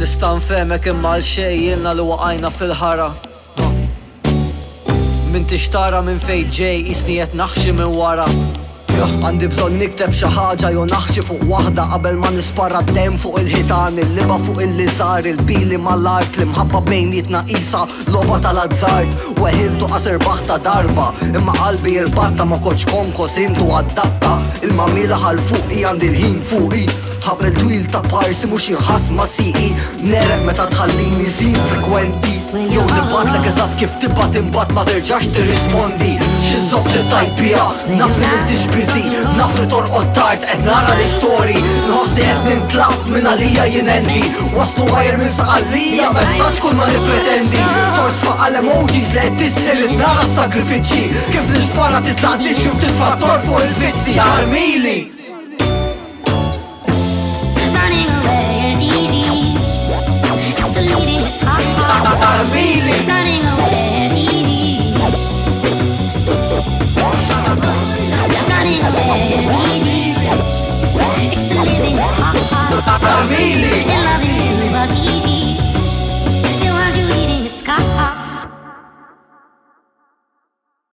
Nista infhemek imma l-xej ilna li waqajna fil-hara. Mintiex tara minn fejn ġej qisni qed nahxi minn wara. Għandi bżonn nikteb xi ħaġa jew naħxi fuq waħda qabel ma nispara d-demm fuq il-hitan, il-liba fuq il-lizar, il-bili mal-art, l-imhabba bejnietna qisha logħba tal-azzard. Weħiltu qasir baħta darba, imma qalbi jirbatta ma koċ konkos intu għaddatta. Il-mamila ħal fuqi għandi l-hin fuqi, ħabel twil ta' parsi mhux jinħass ma siqi. Nereq meta tħallini żin frekwenti, jew nibatlek eżatt kif tibgħat imbagħad ma terġax tirrispondi. Xiz-zobb tittajt biha, naf li m'intix biżi, naf li torqod tard qed nara l-istory. Nħossni qed nintlaq minn għalija jien endi, waslu għajr minn saqallija messaġġ kull ma nippretendi. Tors faqa l-emojis li qed tisħel nara s-sagrificji, kif nispara titlaq tixri u titfa' tor fuq il-vizzji. Armili